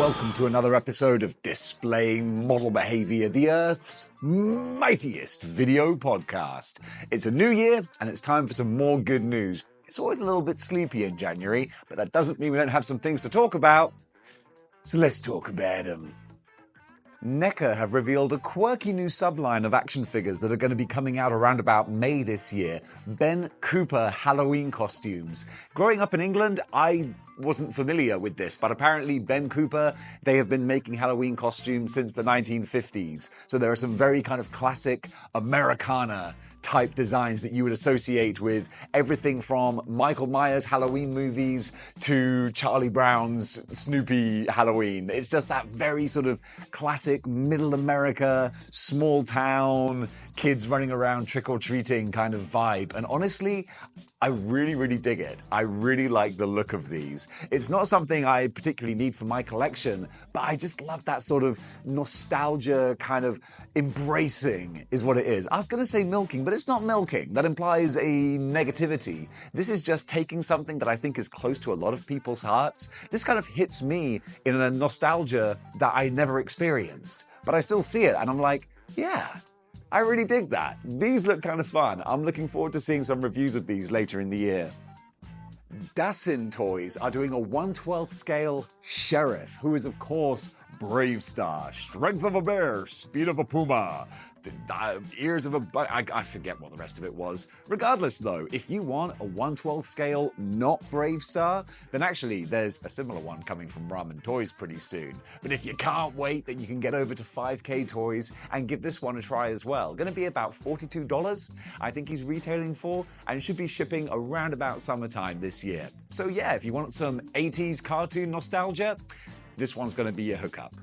Welcome to another episode of Displaying-Model-Behaviour, the Earth's mightiest video podcast. It's a new year, and it's time for some more good news. It's always a little bit sleepy in January, but that doesn't mean we don't have some things to talk about. So let's talk about them. NECA have revealed a quirky new subline of action figures that are going to be coming out around about May this year. Ben Cooper Halloween costumes. Growing up in England, I wasn't familiar with this, but apparently Ben Cooper, they have been making Halloween costumes since the 1950s. So there are some very kind of classic Americana type designs that you would associate with everything from Michael Myers' Halloween movies to Charlie Brown's Snoopy Halloween. It's just that very sort of classic middle America, small town, kids running around trick-or-treating kind of vibe. And honestly, I really dig it. I really like the look of these. It's not something I particularly need for my collection, but I just love that sort of nostalgia kind of embracing is what it is. I was going to say milking, but it's not milking. That implies a negativity. This is just taking something that I think is close to a lot of people's hearts. This kind of hits me in a nostalgia that I never experienced, but I still see it and I'm like, yeah, I really dig that. These look kind of fun. I'm looking forward to seeing some reviews of these later in the year. Dassin Toys are doing a 1/12 scale sheriff, who is of course Brave Star, strength of a bear, speed of a puma, ears of a I forget what the rest of it was. Regardless though, if you want a 1/12 scale not Brave Star, then actually there's a similar one coming from Ramen Toys pretty soon. But if you can't wait, then you can get over to 5K Toys and give this one a try as well. Going to be about $42, I think he's retailing for, and should be shipping around about summertime this year. So yeah, if you want some 80s cartoon nostalgia, this one's going to be your hookup.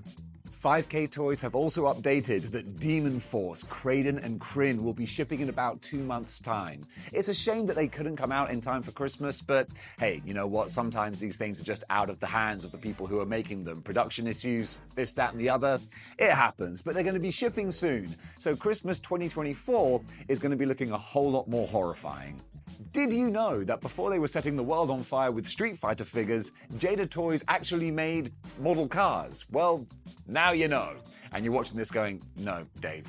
5K Toys have also updated that Demon Force, Kraden and Kryn will be shipping in about 2 months' time. It's a shame that they couldn't come out in time for Christmas, but hey, you know what? Sometimes these things are just out of the hands of the people who are making them. Production issues, this, that, and the other. It happens, but they're going to be shipping soon. So Christmas 2024 is going to be looking a whole lot more horrifying. Did you know that before they were setting the world on fire with Street Fighter figures, Jada Toys actually made model cars? Well, now you know. And you're watching this going, no, Dave,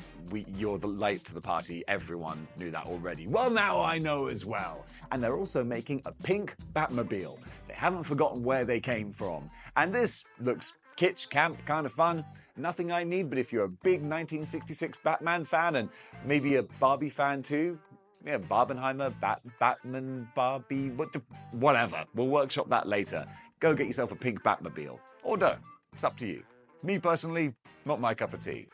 you're late to the party. Everyone knew that already. Well, now I know as well. And they're also making a pink Batmobile. They haven't forgotten where they came from. And this looks kitsch, camp, kind of fun. Nothing I need, but if you're a big 1966 Batman fan and maybe a Barbie fan too, yeah, Barbenheimer, Batman, Barbie, whatever. We'll workshop that later. Go get yourself a pink Batmobile. Or don't. It's up to you. Me personally, not my cup of tea.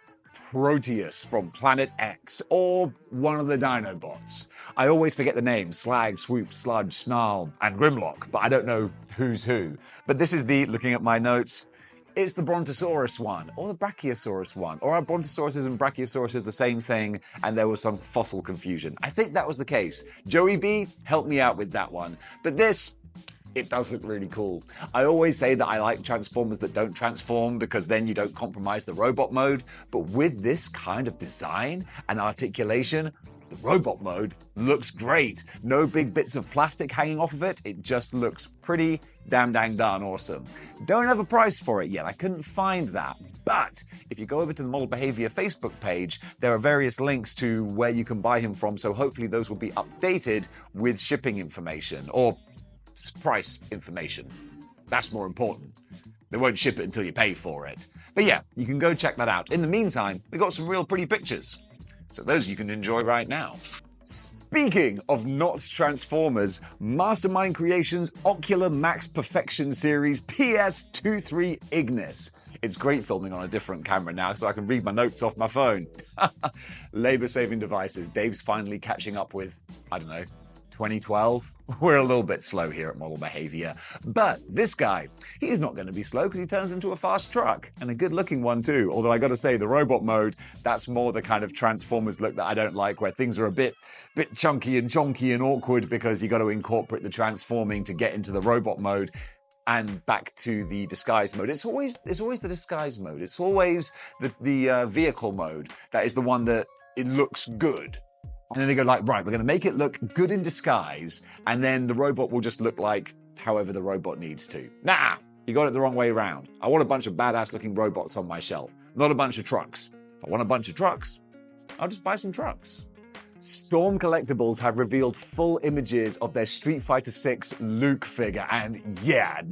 Proteus from Planet X, or one of the Dinobots. I always forget the names: Slag, Swoop, Sludge, Snarl, and Grimlock, but I don't know who's who. But this is looking at my notes, it's the Brontosaurus one, or the Brachiosaurus one, or are Brontosauruses and Brachiosauruses the same thing, and there was some fossil confusion. I think that was the case. Joey B, help me out with that one. But this, it does look really cool. I always say that I like Transformers that don't transform because then you don't compromise the robot mode, but with this kind of design and articulation, the robot mode looks great. No big bits of plastic hanging off of it. It just looks pretty damn darn awesome. Don't have a price for it yet. I couldn't find that. But if you go over to the Model Behaviour Facebook page, there are various links to where you can buy him from. So hopefully those will be updated with shipping information or price information. That's more important. They won't ship it until you pay for it. But yeah, you can go check that out. In the meantime, we got some real pretty pictures. So those you can enjoy right now. Speaking of not Transformers, Mastermind Creations Ocular Max Perfection Series PS23 Ignis. It's great filming on a different camera now, so I can read my notes off my phone. Labor-saving devices. Dave's finally catching up with, I don't know, 2012. We're a little bit slow here at Model Behaviour. But this guy, he is not going to be slow because he turns into a fast truck. And a good-looking one too. Although I got to say, the robot mode, that's more the kind of Transformers look that I don't like, where things are a bit chunky and chonky and awkward because you got to incorporate the transforming to get into the robot mode and back to the disguise mode. It's always the disguise mode. It's always the vehicle mode that is the one that it looks good. And then they go like, right, we're going to make it look good in disguise, and then the robot will just look like however the robot needs to. Nah, You got it the wrong way around. I want a bunch of badass-looking robots on my shelf, not a bunch of trucks. If I want a bunch of trucks, I'll just buy some trucks. Storm Collectibles have revealed full images of their Street Fighter VI Luke figure, and yeah,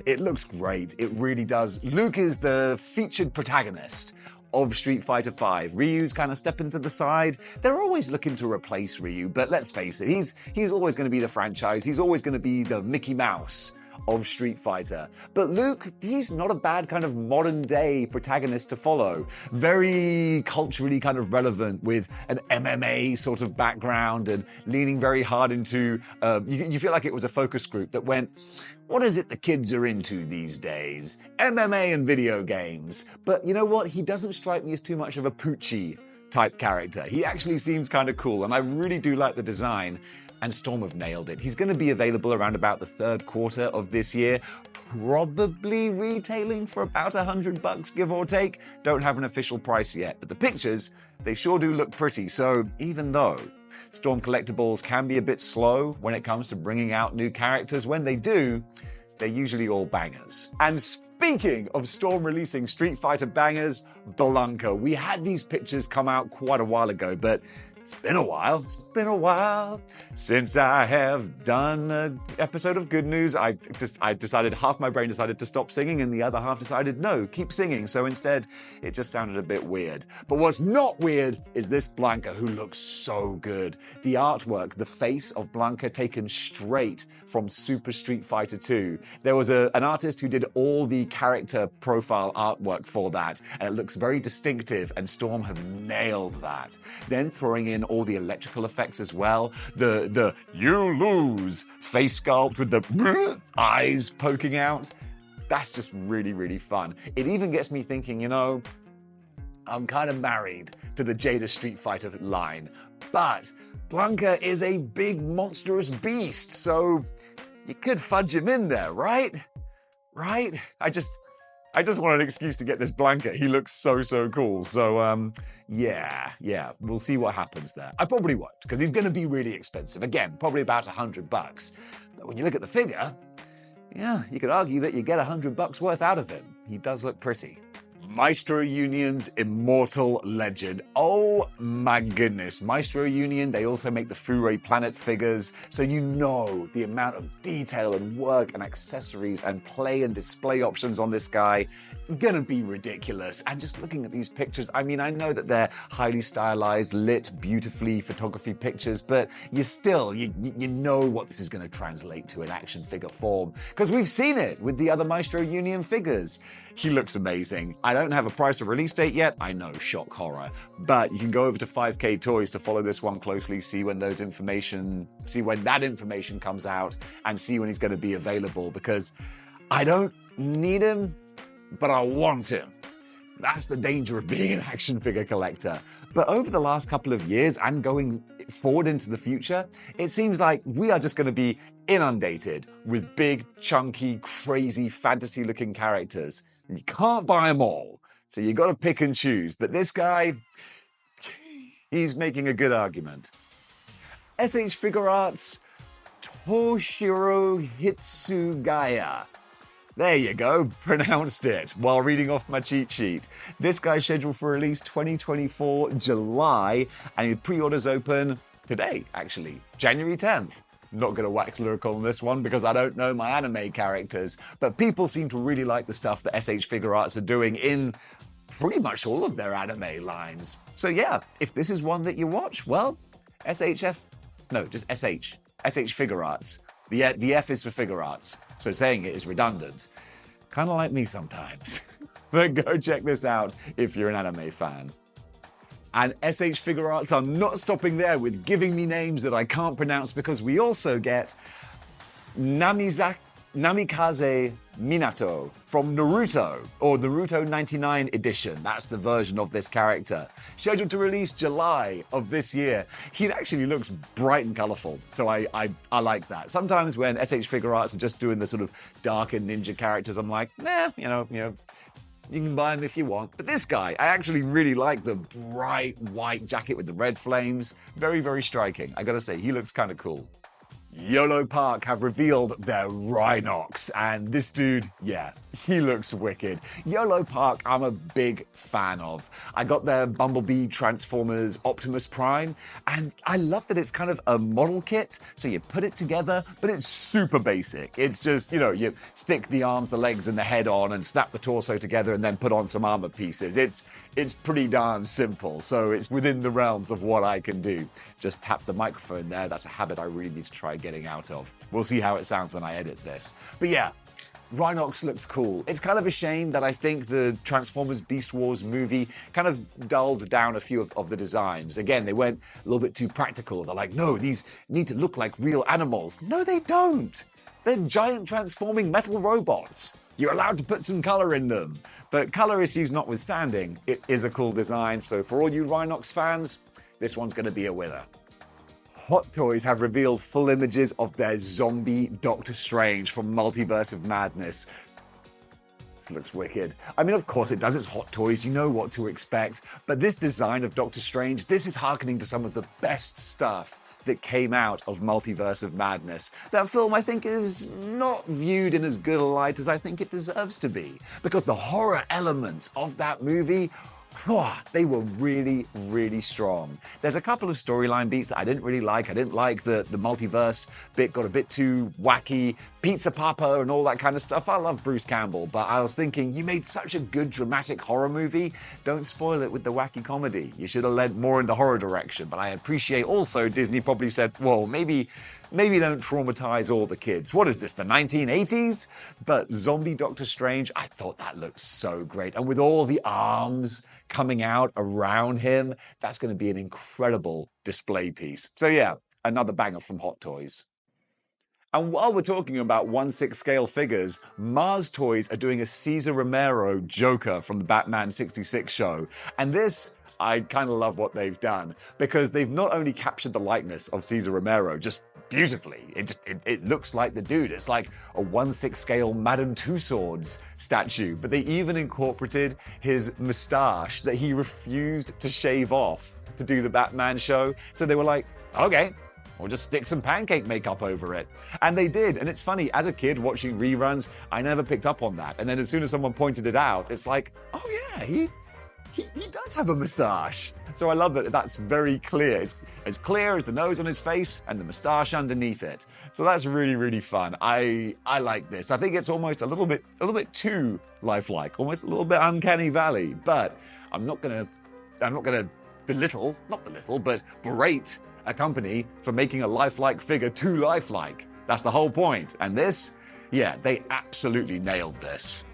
it looks great. It really does. Luke is the featured protagonist of Street Fighter V. Ryu's kind of stepping to the side. They're always looking to replace Ryu, but let's face it, he's always going to be the franchise. He's always going to be the Mickey Mouse of Street Fighter. But Luke, he's not a bad kind of modern day protagonist to follow. Very culturally kind of relevant with an MMA sort of background and leaning very hard into, you feel like it was a focus group that went, what is it the kids are into these days? MMA and video games. But you know what? He doesn't strike me as too much of a Poochie type character. He actually seems kind of cool, and I really do like the design. And Storm have nailed it. He's going to be available around about the third quarter of this year, probably retailing for about $100, give or take. Don't have an official price yet, but the pictures, they sure do look pretty. So even though Storm Collectibles can be a bit slow when it comes to bringing out new characters, when they do, they're usually all bangers. And speaking of Storm releasing Street Fighter bangers, Blanka. We had these pictures come out quite a while ago, but it's been a while since I have done an episode of Good News. I decided, half my brain decided to stop singing and the other half decided, no, keep singing. So instead, it just sounded a bit weird. But what's not weird is this Blanka, who looks so good. The artwork, the face of Blanka taken straight from Super Street Fighter 2. There was an artist who did all the character profile artwork for that, and it looks very distinctive, and Storm have nailed that. Then throwing in all the electrical effects as well. The you lose face sculpt with the eyes poking out. That's just really, really fun. It even gets me thinking, you know, I'm kind of married to the Jada Street Fighter line, but Blanka is a big monstrous beast, so you could fudge him in there, right? Right? I just want an excuse to get this Blanka. He looks so cool. So, yeah, we'll see what happens there. I probably won't, because he's going to be really expensive. Again, probably about $100. But when you look at the figure, yeah, you could argue that you get $100 worth out of him. He does look pretty. Maestro Union's Immortal Legend. Oh my goodness. Maestro Union, they also make the Furei Planet figures, so you know the amount of detail and work and accessories and play and display options on this guy gonna be ridiculous. And just looking at these pictures, I mean, I know that they're highly stylized, lit, beautifully photography pictures, but you know what this is gonna translate to in action figure form, because we've seen it with the other Maestro Union figures. He looks amazing. I don't have a price or release date yet. I know, shock horror. But you can go over to 5K Toys to follow this one closely, see when that information comes out, and see when he's going to be available, because I don't need him, but I want him. That's the danger of being an action figure collector. But over the last couple of years and going forward into the future, it seems like we are just going to be inundated with big, chunky, crazy, fantasy-looking characters. And you can't buy them all, so you got to pick and choose. But this guy, he's making a good argument. SH Figure Arts, Toshiro Hitsugaya. There you go, pronounced it while reading off my cheat sheet. This guy's scheduled for release 2024 July, and his pre-orders open today, actually, January 10th. Not going to wax lyrical on this one because I don't know my anime characters, but people seem to really like the stuff that SH Figure Arts are doing in pretty much all of their anime lines. So yeah, if this is one that you watch, well, SH Figure Arts. The F is for Figure Arts, so saying it is redundant. Kind of like me sometimes. But go check this out if you're an anime fan. And SH Figure Arts are not stopping there with giving me names that I can't pronounce, because we also get Namikaze Minato from Naruto, or Naruto 99 edition. That's the version of this character. Scheduled to release July of this year. He actually looks bright and colorful, so I like that. Sometimes when SH Figure Arts are just doing the sort of dark and ninja characters, I'm like, nah, you know, you can buy them if you want. But this guy, I actually really like the bright white jacket with the red flames. Very, very striking. I gotta say, he looks kind of cool. YOLO Park have revealed their Rhinox, and this dude, yeah, he looks wicked. YOLO Park, I'm a big fan of. I got their Bumblebee Transformers Optimus Prime, and I love that it's kind of a model kit, so you put it together, but it's super basic. It's just, you know, you stick the arms, the legs, and the head on, and snap the torso together, and then put on some armor pieces. It's pretty darn simple, so it's within the realms of what I can do. Just tap the microphone there. That's a habit I really need to try getting out of. We'll see how it sounds when I edit this. But yeah, Rhinox looks cool. It's kind of a shame that I think the Transformers Beast Wars movie kind of dulled down a few of the designs. Again, they went a little bit too practical. They're like, no, these need to look like real animals. No, they don't. They're giant transforming metal robots. You're allowed to put some color in them. But color issues notwithstanding, it is a cool design. So for all you Rhinox fans, this one's going to be a winner. Hot Toys have revealed full images of their zombie Doctor Strange from Multiverse of Madness. This looks wicked. I mean, of course it does. It's Hot Toys. You know what to expect. But this design of Doctor Strange, this is hearkening to some of the best stuff that came out of Multiverse of Madness. That film, I think, is not viewed in as good a light as I think it deserves to be. Because the horror elements of that movie, they were really, really strong. There's a couple of storyline beats I didn't really like. I didn't like the multiverse bit, got a bit too wacky. Pizza Papa and all that kind of stuff. I love Bruce Campbell, but I was thinking, you made such a good dramatic horror movie. Don't spoil it with the wacky comedy. You should have led more in the horror direction. But I appreciate also Disney probably said, well, maybe don't traumatize all the kids. What is this, the 1980s? But Zombie Doctor Strange, I thought that looked so great. And with all the arms coming out around him, that's going to be an incredible display piece. So yeah, another banger from Hot Toys. And while we're talking about 1/6 scale figures, Mars Toys are doing a Cesar Romero Joker from the Batman 66 show. And this, I kind of love what they've done, because they've not only captured the likeness of Cesar Romero just beautifully, it looks like the dude. It's like a 1/6 scale Madame Tussauds statue, but they even incorporated his moustache that he refused to shave off to do the Batman show. So they were like, okay, we'll just stick some pancake makeup over it. And they did. And it's funny, as a kid watching reruns, I never picked up on that. And then as soon as someone pointed it out, it's like, oh yeah, he does have a moustache. So I love that that's very clear. It's as clear as the nose on his face and the moustache underneath it. So that's really, really fun. I like this. I think it's almost a little bit too lifelike, almost a little bit uncanny valley. But I'm not gonna berate a company for making a lifelike figure too lifelike. That's the whole point. And this, yeah, they absolutely nailed this.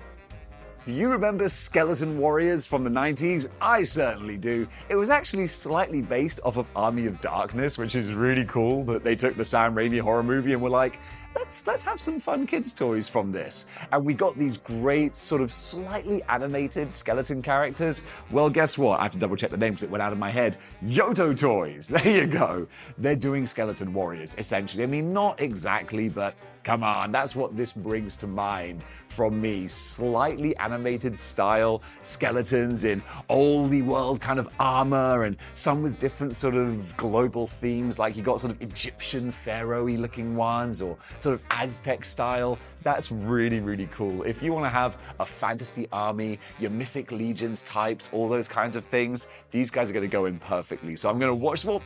Do you remember Skeleton Warriors from the 90s? I certainly do. It was actually slightly based off of Army of Darkness, which is really cool that they took the Sam Raimi horror movie and were like, let's have some fun kids' toys from this. And we got these great sort of slightly animated skeleton characters. Well, guess what? I have to double check the names, it went out of my head. Yoto Toys, there you go. They're doing Skeleton Warriors, essentially. I mean, not exactly, but come on, that's what this brings to mind from me. Slightly animated style skeletons in oldie world kind of armor, and some with different sort of global themes, like you got sort of Egyptian pharaoh-y looking ones, or sort of Aztec style. That's really, really cool. If you want to have a fantasy army, your mythic legions types, all those kinds of things, these guys are going to go in perfectly. So I'm going to watch, well,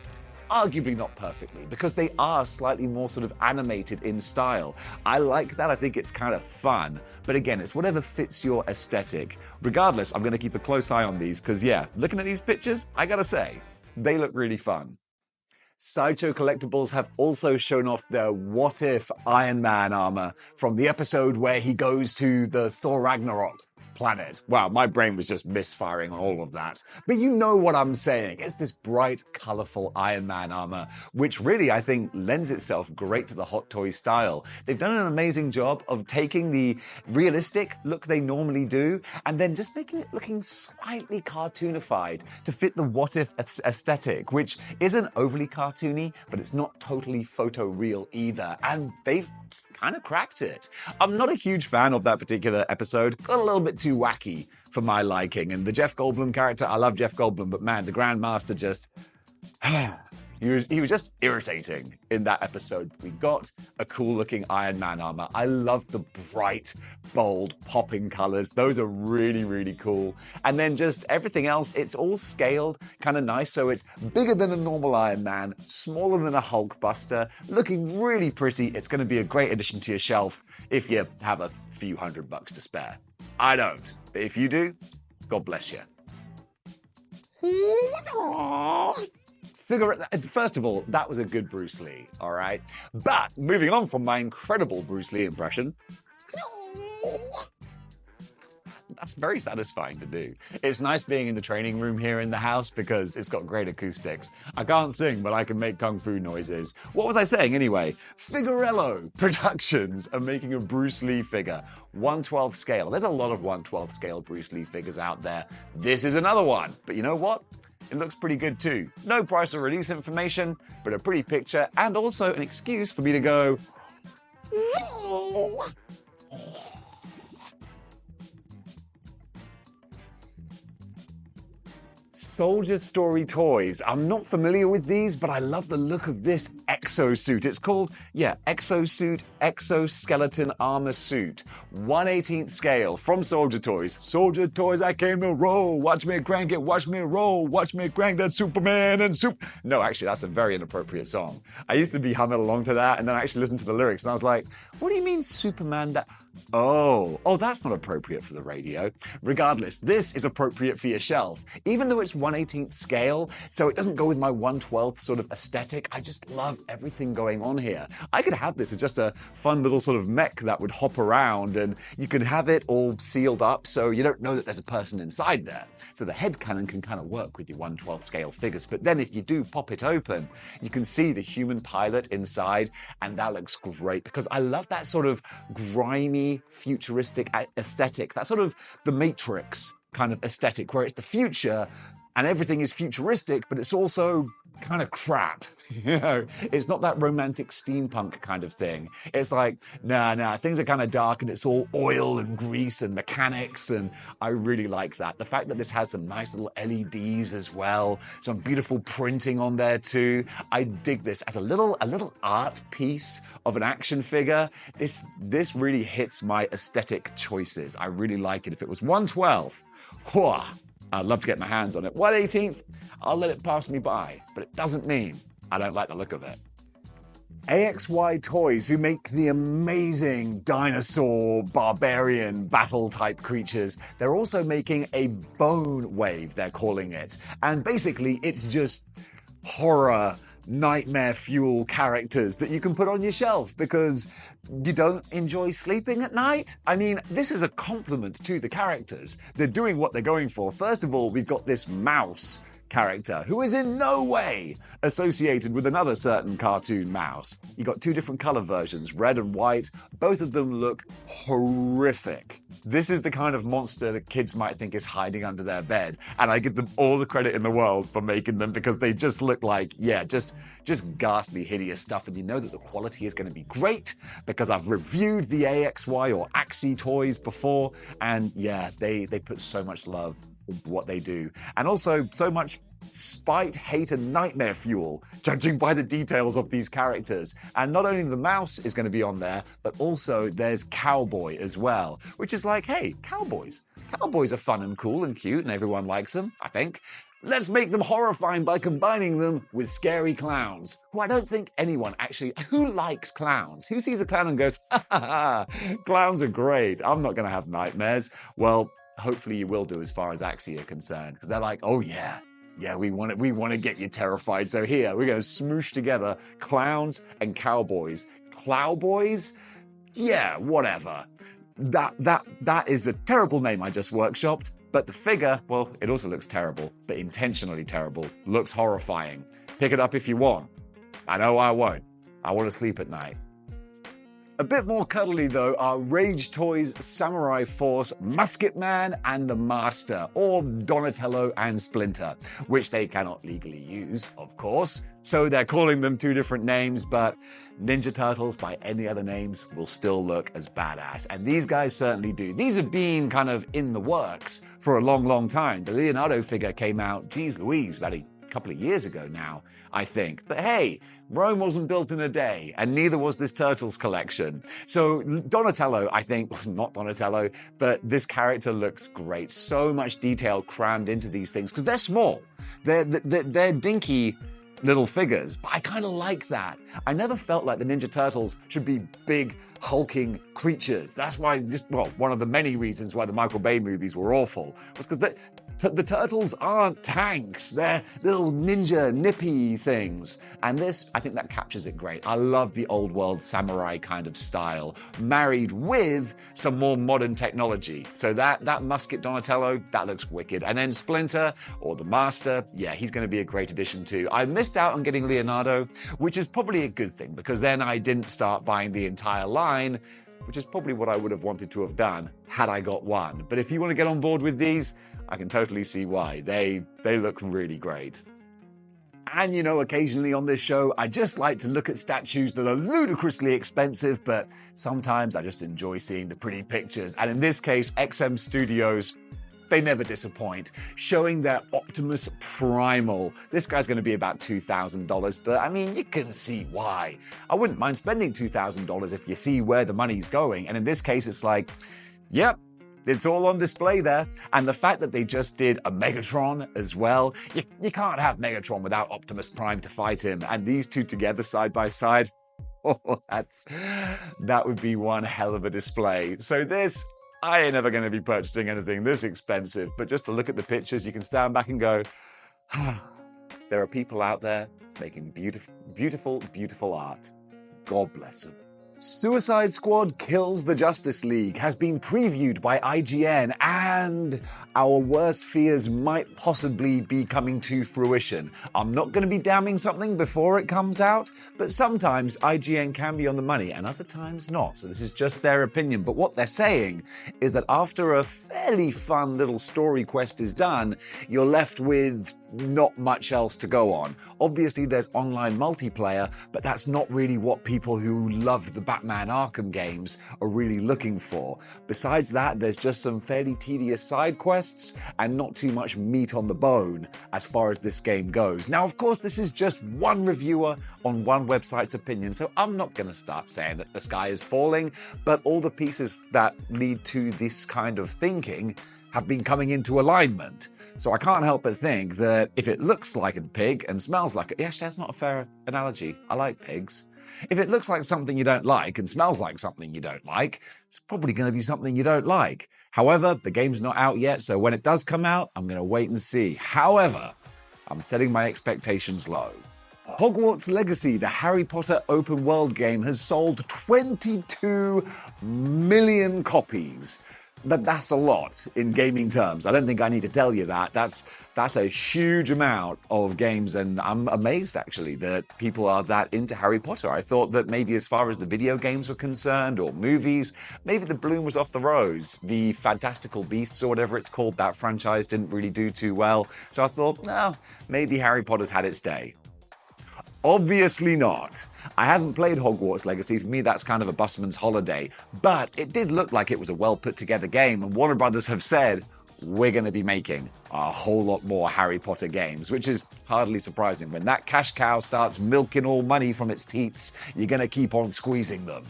arguably not perfectly, because they are slightly more sort of animated in style. I like that. I think it's kind of fun. But again, it's whatever fits your aesthetic. Regardless, I'm going to keep a close eye on these because, yeah, looking at these pictures, I gotta say, they look really fun. Sideshow Collectibles have also shown off their What If Iron Man armor from the episode where he goes to the Thor Ragnarok planet. Wow, my brain was just misfiring on all of that. But you know what I'm saying. It's this bright, colorful Iron Man armor, which really, I think, lends itself great to the Hot Toys style. They've done an amazing job of taking the realistic look they normally do and then just making it looking slightly cartoonified to fit the What If aesthetic, which isn't overly cartoony, but it's not totally photoreal either. And they've kind of cracked it. I'm not a huge fan of that particular episode. Got a little bit too wacky for my liking. And the Jeff Goldblum character, I love Jeff Goldblum, but man, the Grandmaster just He was just irritating in that episode. We got a cool-looking Iron Man armor. I love the bright, bold, popping colors. Those are really, really cool. And then just everything else, it's all scaled, kind of nice. So it's bigger than a normal Iron Man, smaller than a Hulkbuster, looking really pretty. It's going to be a great addition to your shelf if you have a few $100 to spare. I don't, but if you do, God bless you. First of all, that was a good Bruce Lee, all right? But moving on from my incredible Bruce Lee impression, that's very satisfying to do. It's nice being in the training room here in the house because it's got great acoustics. I can't sing, but I can make kung fu noises. What was I saying anyway? Figurello Productions are making a Bruce Lee figure, 1/12 scale. There's a lot of 1/12 scale Bruce Lee figures out there. This is another one. But you know what? It looks pretty good too. No price or release information, but a pretty picture and also an excuse for me to go, Soldier Story Toys. I'm not familiar with these, but I love the look of this exosuit. It's called, exosuit, exoskeleton armor suit. 1/18 scale from Soldier Toys. Soldier Toys, I came to roll. Watch me crank it, watch me roll. Watch me crank that Superman and No, actually, that's a very inappropriate song. I used to be humming along to that, and then I actually listened to the lyrics, and I was like, what do you mean Superman that... Oh, that's not appropriate for the radio. Regardless, this is appropriate for your shelf. Even though it's 1/18 scale, so it doesn't go with my 1/12 sort of aesthetic, I just love everything going on here. I could have this as just a fun little sort of mech that would hop around, and you could have it all sealed up so you don't know that there's a person inside there. So the head cannon can kind of work with your 1/12 scale figures, but then if you do pop it open, you can see the human pilot inside, and that looks great because I love that sort of grimy, futuristic aesthetic, that sort of the Matrix kind of aesthetic where it's the future and everything is futuristic, but it's also kind of crap. You know, it's not that romantic steampunk kind of thing. It's like, nah, things are kind of dark and it's all oil and grease and mechanics, and I really like that. The fact that this has some nice little LEDs as well, some beautiful printing on there too. I dig this as a little art piece of an action figure. This really hits my aesthetic choices. I really like it. If it was 1/12, I'd love to get my hands on it. 1/18, I'll let it pass me by, but it doesn't mean I don't like the look of it. AXY Toys, who make the amazing dinosaur, barbarian, battle-type creatures, they're also making a bone wave, they're calling it. And basically, it's just horror, nightmare fuel characters that you can put on your shelf because you don't enjoy sleeping at night? I mean, this is a compliment to the characters. They're doing what they're going for. First of all, we've got this mouse character who is in no way associated with another certain cartoon mouse. You got two different color versions, red and white. Both of them look horrific. This is the kind of monster that kids might think is hiding under their bed, and I give them all the credit in the world for making them because they just look like, just ghastly, hideous stuff, and you know that the quality is going to be great because I've reviewed the AXY or Axie toys before, and they put so much love into what they do, and also so much spite, hate, and nightmare fuel, judging by the details of these characters. And not only the mouse is going to be on there, but also there's Cowboy as well, which is like, hey, cowboys. Cowboys are fun and cool and cute, and everyone likes them, I think. Let's make them horrifying by combining them with scary clowns, who I don't think anyone actually... Who likes clowns? Who sees a clown and goes, ha, clowns are great, I'm not going to have nightmares? Well, hopefully you will do as far as Axie are concerned, because they're like, oh yeah, we want to get you terrified. So here, we're going to smoosh together clowns and cowboys. Clowboys? Yeah, whatever. That is a terrible name I just workshopped, but the figure, well, it also looks terrible, but intentionally terrible. Looks horrifying. Pick it up if you want. I know I won't. I want to sleep at night. A bit more cuddly, though, are Rage Toys' Samurai Force, Musket Man and the Master, or Donatello and Splinter, which they cannot legally use, of course. So they're calling them two different names, but Ninja Turtles by any other names will still look as badass. And these guys certainly do. These have been kind of in the works for a long, long time. The Leonardo figure came out, geez Louise, buddy, couple of years ago now, I think. But hey, Rome wasn't built in a day, and neither was this Turtles collection. So Donatello, I think, not Donatello, but this character looks great. So much detail crammed into these things, because they're small. They're dinky little figures, but I kind of like that. I never felt like the Ninja Turtles should be big, hulking creatures. That's why, one of the many reasons why the Michael Bay movies were awful was because the Turtles aren't tanks. They're little ninja, nippy things. And this, I think that captures it great. I love the old world samurai kind of style, married with some more modern technology. So that musket Donatello, that looks wicked. And then Splinter, or the Master, yeah, he's going to be a great addition too. I missed out on getting Leonardo, which is probably a good thing, because then I didn't start buying the entire line, which is probably what I would have wanted to have done had I got one. But if you want to get on board with these, I can totally see why. They look really great. And you know, occasionally on this show, I just like to look at statues that are ludicrously expensive, but sometimes I just enjoy seeing the pretty pictures. And in this case, XM Studios, they never disappoint, showing their Optimus Primal. This guy's going to be about $2,000, but I mean, you can see why. I wouldn't mind spending $2,000 if you see where the money's going. And in this case, it's like, yep, it's all on display there. And the fact that they just did a Megatron as well, you can't have Megatron without Optimus Prime to fight him. And these two together side by side, oh, that would be one hell of a display. So I ain't never going to be purchasing anything this expensive, but just to look at the pictures, you can stand back and go, there are people out there making beautiful, beautiful, beautiful art. God bless them. Suicide Squad Kills the Justice League has been previewed by IGN, and our worst fears might possibly be coming to fruition. I'm not going to be damning something before it comes out, but sometimes IGN can be on the money and other times not. So this is just their opinion. But what they're saying is that after a fairly fun little story quest is done, you're left with not much else to go on. Obviously, there's online multiplayer, but that's not really what people who loved the Batman Arkham games are really looking for. Besides that, there's just some fairly tedious side quests and not too much meat on the bone as far as this game goes. Now, of course, this is just one reviewer on one website's opinion, so I'm not going to start saying that the sky is falling, but all the pieces that lead to this kind of thinking have been coming into alignment. So I can't help but think that if it looks like a pig and smells like it, actually that's not a fair analogy. I like pigs. If it looks like something you don't like and smells like something you don't like, it's probably going to be something you don't like. However, the game's not out yet, so when it does come out, I'm going to wait and see. However, I'm setting my expectations low. Hogwarts Legacy, the Harry Potter open world game, has sold 22 million copies. But that's a lot in gaming terms. I don't think I need to tell you that. That's a huge amount of games, and I'm amazed, actually, that people are that into Harry Potter. I thought that maybe as far as the video games were concerned, or movies, maybe the bloom was off the rose. The Fantastical Beasts, or whatever it's called, that franchise didn't really do too well. So I thought, no, maybe Harry Potter's had its day. Obviously not. I haven't played Hogwarts Legacy. For me, that's kind of a busman's holiday. But it did look like it was a well put together game, and Warner Brothers have said, we're going to be making a whole lot more Harry Potter games, which is hardly surprising. When that cash cow starts milking all money from its teats, you're going to keep on squeezing them.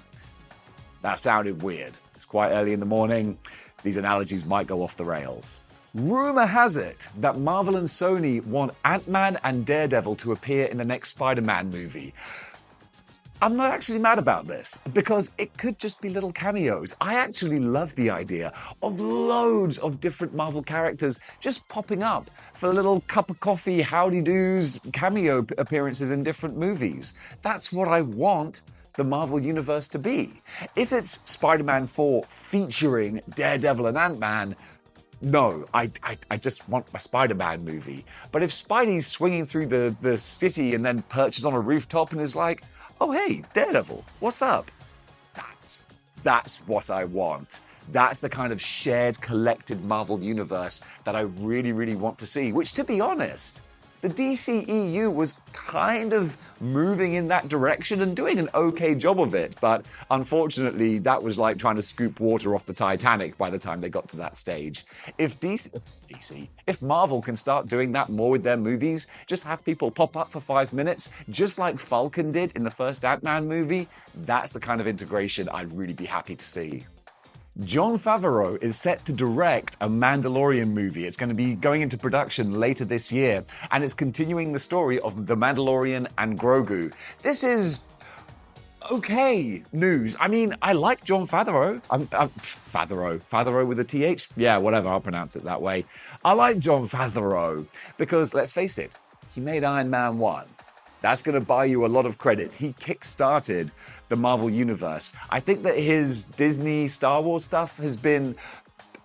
That sounded weird. It's quite early in the morning. These analogies might go off the rails. Rumor has it that Marvel and Sony want Ant-Man and Daredevil to appear in the next Spider-Man movie. I'm not actually mad about this, because it could just be little cameos. I actually love the idea of loads of different Marvel characters just popping up for little cup of coffee, howdy-doos, cameo appearances in different movies. That's what I want the Marvel Universe to be. If it's Spider-Man 4 featuring Daredevil and Ant-Man, no, I just want my Spider-Man movie. But if Spidey's swinging through the city and then perches on a rooftop and is like, oh hey, Daredevil, what's up? That's what I want. That's the kind of shared, collected Marvel universe that I really, really want to see. Which, to be honest, the DCEU was kind of moving in that direction and doing an okay job of it, but unfortunately that was like trying to scoop water off the Titanic by the time they got to that stage. If Marvel can start doing that more with their movies, just have people pop up for 5 minutes, just like Falcon did in the first Ant-Man movie, that's the kind of integration I'd really be happy to see. Jon Favreau is set to direct a Mandalorian movie. It's going to be going into production later this year, and it's continuing the story of The Mandalorian and Grogu. This is okay news. I mean, I like Jon Favreau. Favreau with a TH? Yeah, whatever, I'll pronounce it that way. I like Jon Favreau because, let's face it, he made Iron Man 1. That's going to buy you a lot of credit. He kick-started the Marvel Universe. I think that his Disney Star Wars stuff has been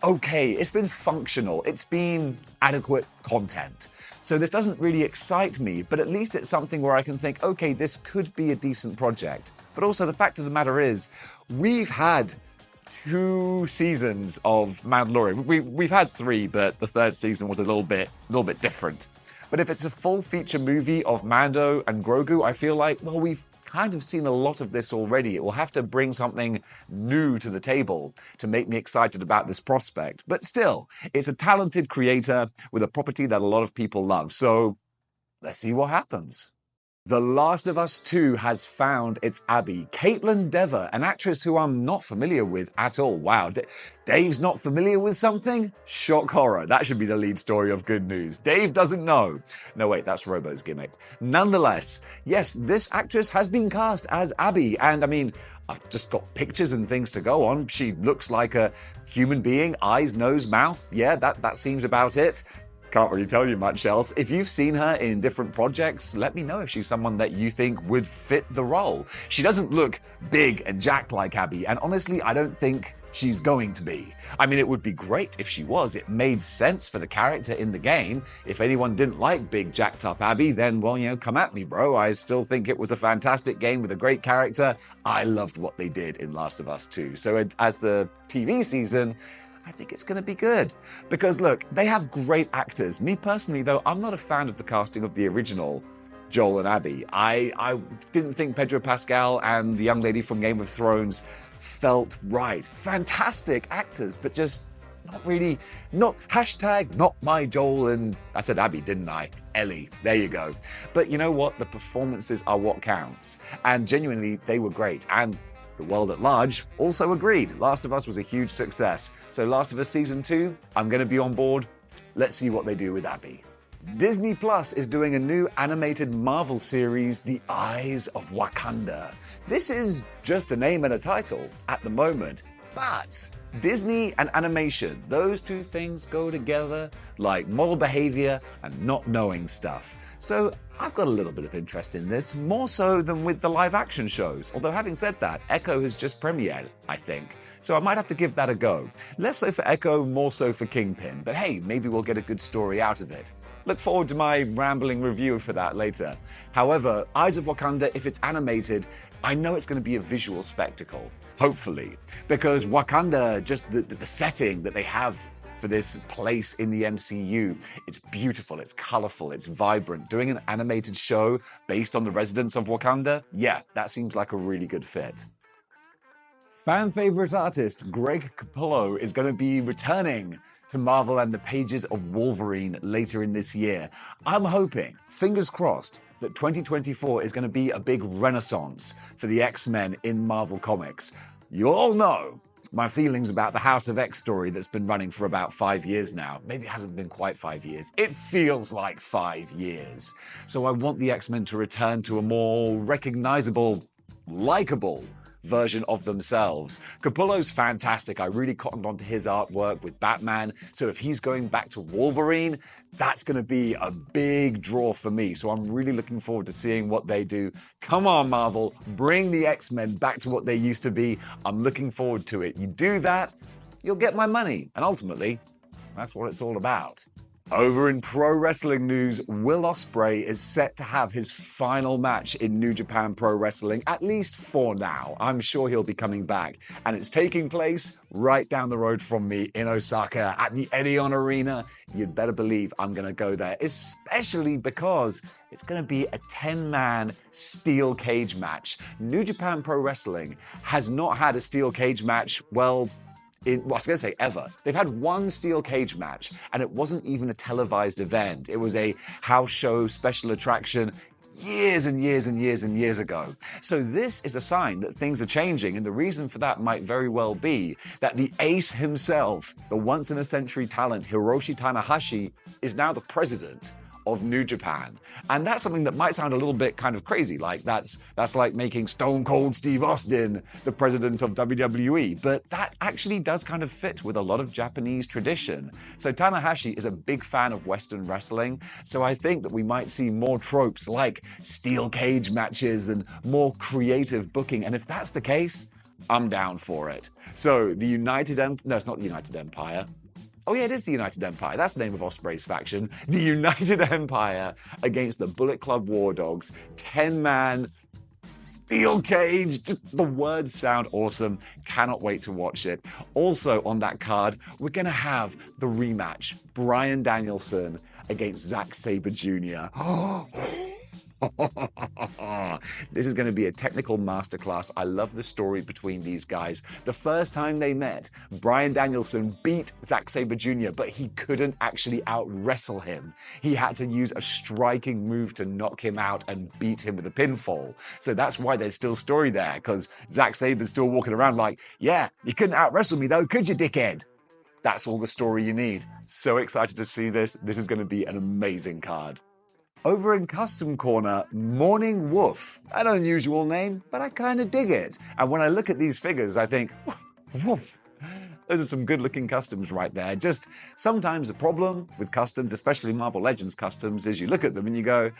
okay. It's been functional. It's been adequate content. So this doesn't really excite me, but at least it's something where I can think, okay, this could be a decent project. But also the fact of the matter is, we've had 2 seasons of Mandalorian. We've had 3, but the 3rd season was a little bit different. But if it's a full feature movie of Mando and Grogu, I feel like, well, we've kind of seen a lot of this already. It will have to bring something new to the table to make me excited about this prospect. But still, it's a talented creator with a property that a lot of people love. So let's see what happens. The Last of Us 2 has found its Abby. Caitlin Dever, an actress who I'm not familiar with at all. Wow, Dave's not familiar with something? Shock horror. That should be the lead story of Good News. Dave doesn't know. No, wait, that's Robo's gimmick. Nonetheless, yes, this actress has been cast as Abby. And I mean, I've just got pictures and things to go on. She looks like a human being, eyes, nose, mouth. Yeah, that seems about it. Can't really tell you much else. If you've seen her in different projects, let me know if she's someone that you think would fit the role. She doesn't look big and jacked like Abby, and honestly, I don't think she's going to be. I mean, it would be great if she was. It made sense for the character in the game. If anyone didn't like big, jacked up Abby, then, well, you know, come at me, bro. I still think it was a fantastic game with a great character. I loved what they did in Last of Us 2. So as the TV season, I think it's going to be good. Because, look, they have great actors. Me personally, though, I'm not a fan of the casting of the original Joel and Abby. I didn't think Pedro Pascal and the young lady from Game of Thrones felt right. Fantastic actors, but just not really, not my Joel and, I said Abby, didn't I? Ellie. There you go. But you know what? The performances are what counts. And genuinely, they were great. And the world at large also agreed. Last of Us was a huge success. So Last of Us Season 2, I'm going to be on board. Let's see what they do with Abby. Disney Plus is doing a new animated Marvel series, The Eyes of Wakanda. This is just a name and a title at the moment, but Disney and animation, those two things go together like model behavior and not knowing stuff. So I've got a little bit of interest in this, more so than with the live action shows. Although having said that, Echo has just premiered, I think. So I might have to give that a go. Less so for Echo, more so for Kingpin. But hey, maybe we'll get a good story out of it. Look forward to my rambling review for that later. However, Eyes of Wakanda, if it's animated, I know it's going to be a visual spectacle. Hopefully. Because Wakanda, just the setting that they have for this place in the MCU. It's beautiful, it's colorful, it's vibrant. Doing an animated show based on the residents of Wakanda, yeah, that seems like a really good fit. Fan favorite artist Greg Capullo is going to be returning to Marvel and the pages of Wolverine later in this year. I'm hoping, fingers crossed, that 2024 is going to be a big renaissance for the X-Men in Marvel Comics. You all know my feelings about the House of X story that's been running for about 5 years now. Maybe it hasn't been quite 5 years. It feels like 5 years. So I want the X-Men to return to a more recognizable, likable version of themselves. Capullo's fantastic. I really cottoned onto his artwork with Batman. So if he's going back to Wolverine, that's going to be a big draw for me. So I'm really looking forward to seeing what they do. Come on, Marvel, bring the X-Men back to what they used to be. I'm looking forward to it. You do that, you'll get my money. And ultimately, that's what it's all about. Over in pro wrestling news, Will Ospreay is set to have his final match in New Japan Pro Wrestling, at least for now. I'm sure he'll be coming back. And it's taking place right down the road from me in Osaka at the Edion Arena. You'd better believe I'm going to go there, especially because it's going to be a 10-man steel cage match. New Japan Pro Wrestling has not had a steel cage match, well, I was going to say ever. They've had one steel cage match, and it wasn't even a televised event. It was a house show special attraction years and years and years and years ago. So this is a sign that things are changing, and the reason for that might very well be that the ace himself, the once-in-a-century talent Hiroshi Tanahashi, is now the president of New Japan. And that's something that might sound a little bit kind of crazy, like that's like making Stone Cold Steve Austin the president of WWE, but that actually does kind of fit with a lot of Japanese tradition. So Tanahashi is a big fan of Western wrestling, so I think that we might see more tropes like steel cage matches and more creative booking, and if that's the case, I'm down for it. So the no, it's not the United Empire. Oh yeah, it is the United Empire. That's the name of Ospreay's faction. The United Empire against the Bullet Club War Dogs. 10-man, steel cage. Just the words sound awesome. Cannot wait to watch it. Also on that card, we're going to have the rematch. Bryan Danielson against Zack Sabre Jr. This is going to be a technical masterclass. I love the story between these guys. The first time they met, Bryan Danielson beat Zack Sabre Jr., but he couldn't actually out-wrestle him. He had to use a striking move to knock him out and beat him with a pinfall. So that's why there's still story there, because Zack Sabre's still walking around like, yeah, you couldn't out-wrestle me though, could you, dickhead? That's all the story you need. So excited to see this. This is going to be an amazing card. Over in Custom Corner, Morning Wolf. An unusual name, but I kind of dig it. And when I look at these figures, I think, woof. Those are some good-looking customs right there. Just sometimes the problem with customs, especially Marvel Legends customs, is you look at them and you go,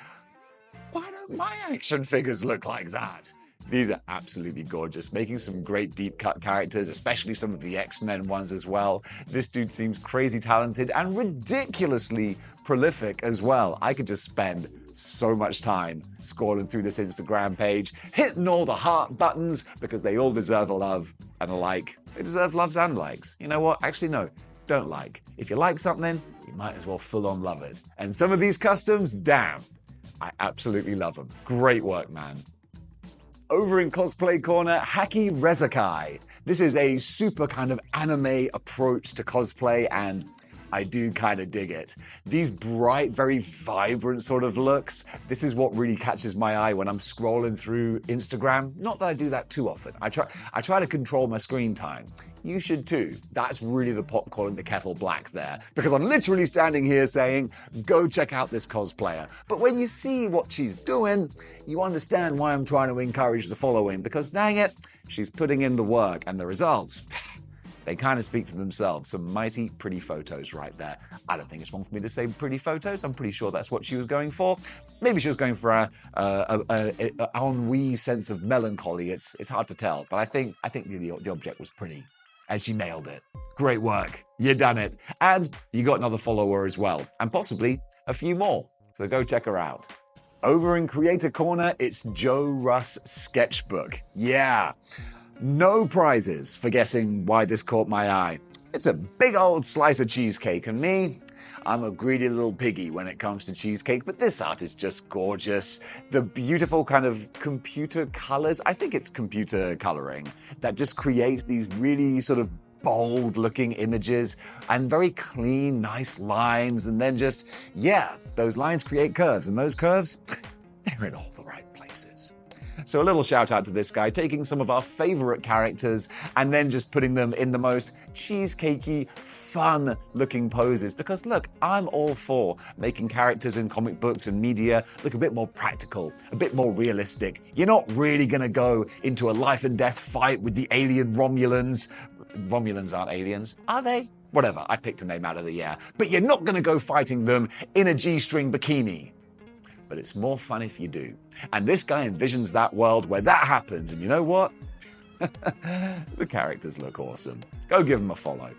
why don't my action figures look like that? These are absolutely gorgeous, making some great deep-cut characters, especially some of the X-Men ones as well. This dude seems crazy talented and ridiculously prolific as well. I could just spend so much time scrolling through this Instagram page, hitting all the heart buttons, because they all deserve a love and a like. They deserve loves and likes. You know what? Actually, no, don't like. If you like something, you might as well full-on love it. And some of these customs, damn, I absolutely love them. Great work, man. Over in Cosplay Corner, Haki Rezakai. This is a super kind of anime approach to cosplay, and I do kind of dig it. These bright, very vibrant sort of looks, this is what really catches my eye when I'm scrolling through Instagram. Not that I do that too often. I try to control my screen time. You should too. That's really the pot calling the kettle black there, because I'm literally standing here saying, go check out this cosplayer. But when you see what she's doing, you understand why I'm trying to encourage the following, because dang it, she's putting in the work, and the results, they kind of speak for themselves. Some mighty pretty photos right there. I don't think it's wrong for me to say pretty photos. I'm pretty sure that's what she was going for. Maybe she was going for a ennui sense of melancholy. It's hard to tell, but I think the object was pretty. And she nailed it. Great work. You done it. And you got another follower as well. And possibly a few more. So go check her out. Over in Creator Corner, it's Joe Russ Sketchbook. Yeah. No prizes for guessing why this caught my eye. It's a big old slice of cheesecake, and me, I'm a greedy little piggy when it comes to cheesecake, but this art is just gorgeous. The beautiful kind of computer colors, I think it's computer coloring, that just creates these really sort of bold-looking images and very clean, nice lines, and then just, yeah, those lines create curves, and those curves, they're in all the right places. So a little shout out to this guy, taking some of our favorite characters and then just putting them in the most cheesecakey, fun looking poses. Because look, I'm all for making characters in comic books and media look a bit more practical, a bit more realistic. You're not really going to go into a life and death fight with the alien Romulans. Romulans aren't aliens, are they? Whatever, I picked a name out of the air. But you're not going to go fighting them in a G-string bikini. But it's more fun if you do. And this guy envisions that world where that happens. And you know what? The characters look awesome. Go give them a follow.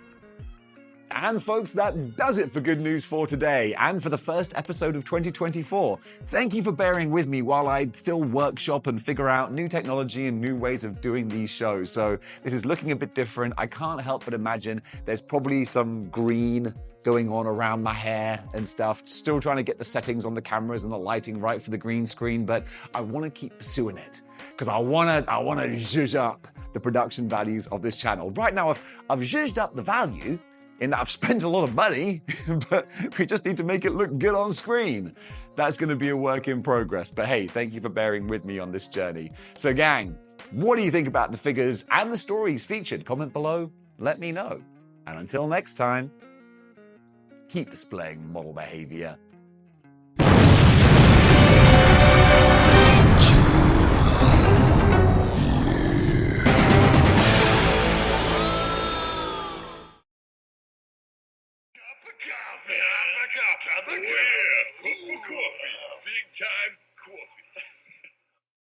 And folks, that does it for Good News for today and for the first episode of 2024. Thank you for bearing with me while I still workshop and figure out new technology and new ways of doing these shows. So this is looking a bit different. I can't help but imagine there's probably some green going on around my hair and stuff. Still trying to get the settings on the cameras and the lighting right for the green screen, but I want to keep pursuing it because I want to zhuzh up the production values of this channel. Right now, I've zhuzhed up the value in that I've spent a lot of money, but we just need to make it look good on screen. That's going to be a work in progress. But hey, thank you for bearing with me on this journey. So gang, what do you think about the figures and the stories featured? Comment below, let me know. And until next time, keep displaying model behavior. Coffee. Big time coffee.